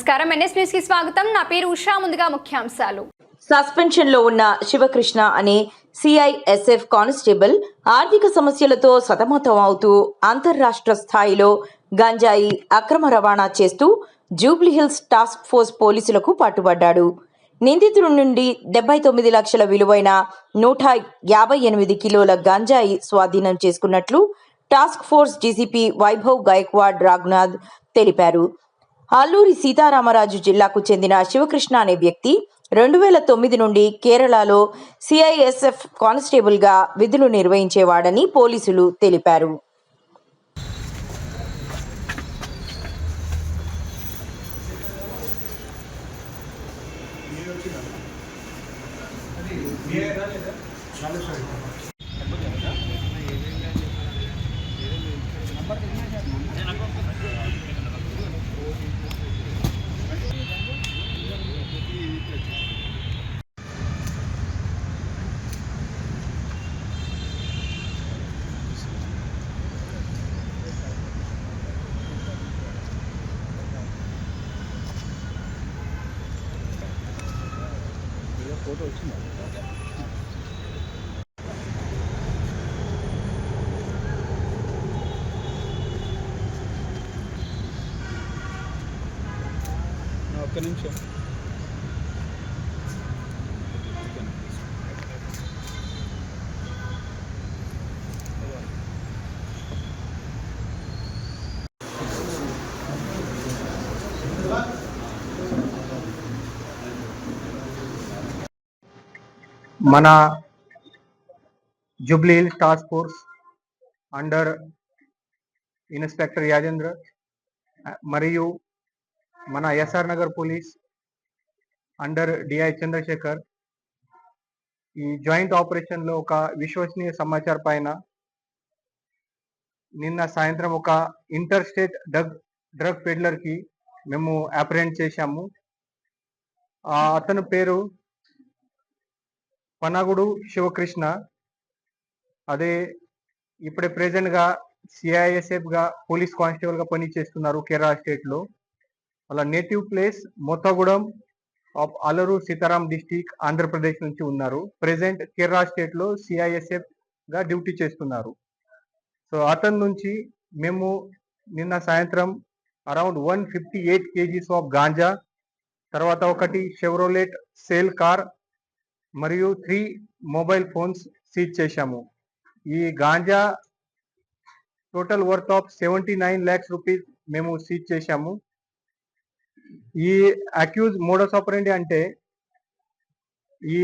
నమస్కారం NS news కి స్వాగతం. నా పేరు ఉషా. ముందుగా ముఖ్యాంశాలు. సస్పెన్షన్ లో ఉన్న శివకృష్ణ అనే సిఐఎస్ఎఫ్ కానిస్టేబుల్ ఆర్థిక సమస్యలతో సతమతం అవుతూ అంతర్రాష్ట్ర స్థాయిలో గంజాయి అక్రమ రవాణా చేస్తూ జూబ్లీహిల్స్ టాస్క్ ఫోర్స్ పోలీసులకు పట్టుబడ్డాడు. నిందితుడి నుండి 79 లక్షల విలువైన 158 కిలోల గంజాయి స్వాధీనం చేసుకున్నట్లు task force DCP Vaibhav Gaikwad Raghunath తెలిపారు. అల్లూరి సీతారామరాజు జిల్లాకు చెందిన శివకృష్ణ అనే వ్యక్తి 2009 నుండి కేరళలో సిఐఎస్ఎఫ్ కానిస్టేబుల్గా విధులు నిర్వహించేవాడని పోలీసులు తెలిపారు. ఫోటో వచ్చిందా? ఒక్క నిమిషం. మన Jubilee Hills task force under inspector Yajendra మరియు మన SR Nagar police under DI Chandrashekar ఈ జాయింట్ ఆపరేషన్ లో ఒక విశ్వసనీయ సమాచారం పైన నిన్న సాయంత్రం ఒక ఇంటర్ స్టేట్ డ్రగ్ పెడ్లర్ కి మేము అప్రెంట్ చేశాము. అతని పేరు పనగుడు శివకృష్ణ. అదే ఇప్పుడే ప్రెసెంట్ గా సిఐఎస్ఎఫ్ గా పోలీస్ కానిస్టేబుల్ గా పని చేస్తున్నారు కేరళ స్టేట్ లో. వాళ్ళ native place Mothugudem of Alluri Sitaram district Andhra Pradesh నుంచి ఉన్నారు. ప్రెసెంట్ కేరళ స్టేట్ లో సిఐఎస్ఎఫ్ గా డ్యూటీ చేస్తున్నారు. సో అతని నుంచి మేము నిన్న సాయంత్రం అరౌండ్ 158 kgs ఆఫ్ గాంజా, తర్వాత ఒకటి షెవ్రోలెట్ సేల్ కార్ మరియు 3 మొబైల్ ఫోన్స్ సీజ్ చేశాము. ఈ ganja total worth of 79 lakhs rupees మేము సీజ్ చేశాము. ఈ అక్యూజ్ మోడస్ ఆపరెండి అంటే ఈ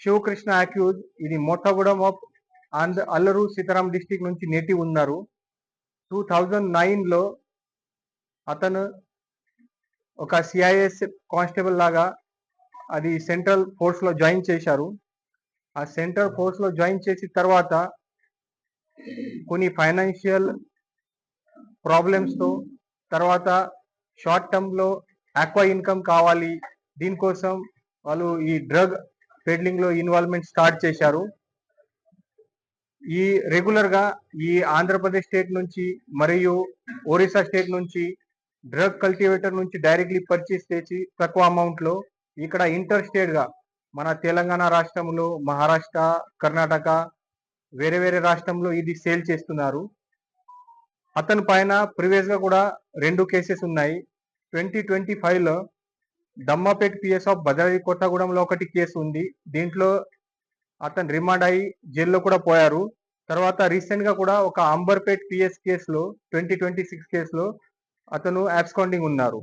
శివకృష్ణ అక్యూజ్ ఇది మొత్తగూడెం ఆఫ్ అల్లూరు సీతారాం డిస్టిక్ నుంచి నేటివ్ ఉన్నారు. 2009 లో అతను ఒక సిఐఎస్ కానిస్టేబుల్ లాగా అది సెంట్రల్ ఫోర్స్ లో జాయిన్ చేశారు. ఆ సెంట్రల్ ఫోర్స్ లో జాయిన్ చేసిన తర్వాత కొన్ని ఫైనాన్షియల్ ప్రాబ్లమ్స్ తో తర్వాత షార్ట్ టర్మ్ లో ఆక్వా ఇన్కమ్ కావాలి, దీనికోసం వాళ్ళు ఈ డ్రగ్ పెడ్లింగ్ లో ఇన్వాల్వ్మెంట్ స్టార్ట్ చేశారు. ఈ రెగ్యులర్ గా ఈ ఆంధ్రప్రదేశ్ స్టేట్ నుంచి మరియు ఒరిస్సా స్టేట్ నుంచి డ్రగ్ కల్టివేటర్ నుంచి డైరెక్ట్లీ పర్చేస్ చేసి తక్కువ అమౌంట్ లో ఇక్కడ ఇంటర్ స్టేట్ గా మన తెలంగాణ రాష్ట్రంలో, మహారాష్ట్ర, కర్ణాటక, వేరే వేరే రాష్ట్రంలో ఇది సేల్ చేస్తున్నారు. అతని పైన ప్రీవియస్ గా కూడా 2 కేసెస్ ఉన్నాయి. 2025 లో దమ్మాపేట్ పిఎస్ ఆఫ్ భద్రాద్రి కొత్తగూడెంలో ఒకటి కేసు ఉంది. దీంట్లో అతను రిమాండ్ అయ్యి జైల్లో కూడా పోయారు. తర్వాత రీసెంట్ గా కూడా ఒక అంబర్పేట్ పిఎస్ కేసులో 2026 కేసులో అతను అబ్స్కాండింగ్ ఉన్నారు.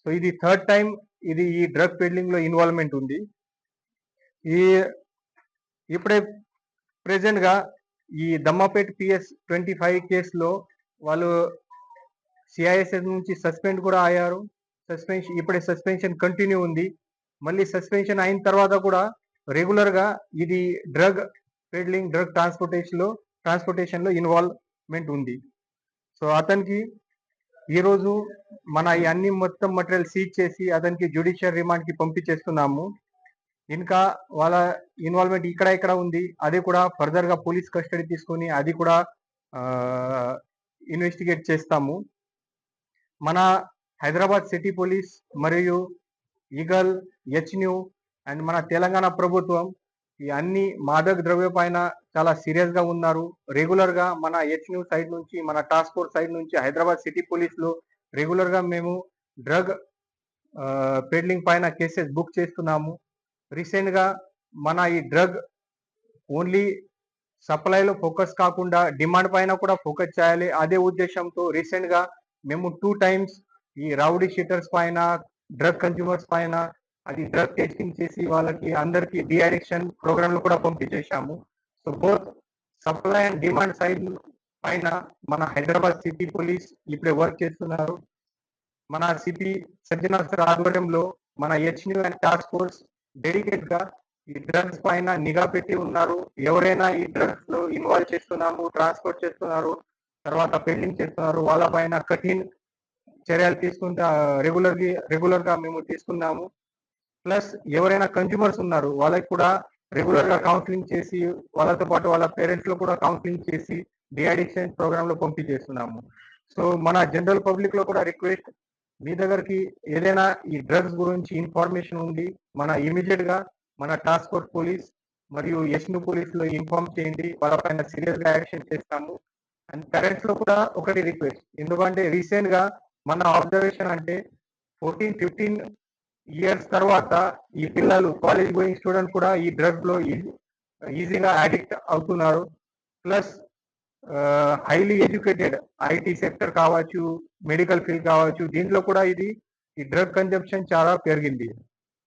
సో ఇది థర్డ్ టైం ఇది ఈ డ్రగ్ పెడ్లింగ్ లో ఇన్వాల్వ్మెంట్ ఉంది. ఈ ఇప్పుడే ప్రెసెంట్ గా ఈ దమ్మాపేట్ పిఎస్ 25 కేసులో వాళ్ళు సిఐఎస్ఎఫ్ నుంచి సస్పెండ్ కూడా అయ్యారు. ఇప్పుడే సస్పెన్షన్ కంటిన్యూ ఉంది. మళ్ళీ సస్పెన్షన్ అయిన తర్వాత కూడా రెగ్యులర్ గా ఇది డ్రగ్ పెడ్లింగ్, డ్రగ్ ట్రాన్స్పోర్టేషన్ లో ఇన్వాల్వ్మెంట్ ఉంది. సో అతనికి ఈరోజు మన ఈ అన్ని మొత్తం మటీరియల్ సీజ్ చేసి అతనికి జ్యుడిషియల్ రిమాండ్ కి పంపించేస్తున్నాము. ఇంకా వాళ్ళ ఇన్వాల్వ్మెంట్ ఇక్కడ ఉంది, అది కూడా ఫర్దర్ గా పోలీస్ కస్టడీ తీసుకొని అది కూడా ఇన్వెస్టిగేట్ చేస్తాము. మన హైదరాబాద్ సిటీ పోలీస్ మరియు ఈగల్, హెచ్న్యూ అండ్ మన తెలంగాణ ప్రభుత్వం ఈ అన్ని మాదక ద్రవ్య పైన చాలా సీరియస్ గా ఉన్నారు. రెగ్యులర్ గా మన హెచ్న్యూ సైడ్ నుంచి, మన టాస్క్ ఫోర్స్ సైడ్ నుంచి హైదరాబాద్ సిటీ పోలీస్ లో రెగ్యులర్ గా మేము డ్రగ్ పెడ్లింగ్ పైన కేసెస్ బుక్ చేస్తున్నాము. రీసెంట్ గా మన ఈ డ్రగ్ ఓన్లీ సప్లైలో ఫోకస్ కాకుండా డిమాండ్ పైన కూడా ఫోకస్ చేయాలి. అదే ఉద్దేశంతో రీసెంట్ గా మేము 2 times ఈ రౌడీ షీటర్స్ పైన, డ్రగ్ కన్స్యూమర్స్ పైన అది డ్రగ్ టెస్టింగ్ చేసి వాళ్ళకి అందరికి డిఅడిక్షన్ ప్రోగ్రామ్ లో కూడా పంపించేశాము. So both supply and demand side పైన మన హైదరాబాద్ సిటీ పోలీస్ ఇప్పుడే వర్క్ చేస్తున్నారు. మన సిపి సజ్జనార్ సార్ ఆధ్వర్యంలో మన హెచ్న్యూ అండ్ టాస్క్ ఫోర్స్ డెడికేట్ గా ఈ డ్రగ్స్ పైన నిఘా పెట్టి ఉన్నారు. ఎవరైనా ఈ డ్రగ్స్ లో ఇన్వాల్వ్ చేస్తున్నాము, ట్రాన్స్పోర్ట్ చేస్తున్నారు, తర్వాత పెండింగ్ చేస్తున్నారు, వాళ్ళ పైన కఠిన్ చర్యలు తీసుకుంటా రెగ్యులర్ గా మేము తీసుకున్నాము. ప్లస్ ఎవరైనా కన్స్యూమర్స్ ఉన్నారు వాళ్ళకి కూడా రెగ్యులర్ గా కౌన్సిలింగ్ చేసి, వాళ్ళతో పాటు వాళ్ళ పేరెంట్స్ లో కూడా కౌన్సిలింగ్ చేసి డిఅడిక్షన్ ప్రోగ్రామ్ లో పంపించేస్తున్నాము. సో మన జనరల్ పబ్లిక్ లో కూడా రిక్వెస్ట్, మీ దగ్గరికి ఏదైనా ఈ డ్రగ్స్ గురించి ఇన్ఫర్మేషన్ ఉంది, మన ఇమీడియట్ గా మన టాస్క్ ఫోర్స్ పోలీస్ మరియు యష్ను పోలీస్ లో ఇన్ఫార్మ్ చేయండి. వాళ్ళ పైన సీరియస్ గా యాక్షన్ చేస్తాము. అండ్ పేరెంట్స్ లో కూడా ఒకటి రిక్వెస్ట్, ఎందుకంటే రీసెంట్ గా మన అబ్జర్వేషన్ అంటే 14-15 ఇయర్స్ తర్వాత ఈ పిల్లలు కాలేజ్ గోయింగ్ స్టూడెంట్ కూడా ఈ డ్రగ్స్ లో ఈజీగా అడిక్ట్ అవుతున్నారు. Plus highly educated IT sector కావచ్చు, మెడికల్ ఫీల్డ్ కావచ్చు, దీంట్లో కూడా ఈ డ్రగ్ కన్జంప్షన్ చాలా పెరిగింది.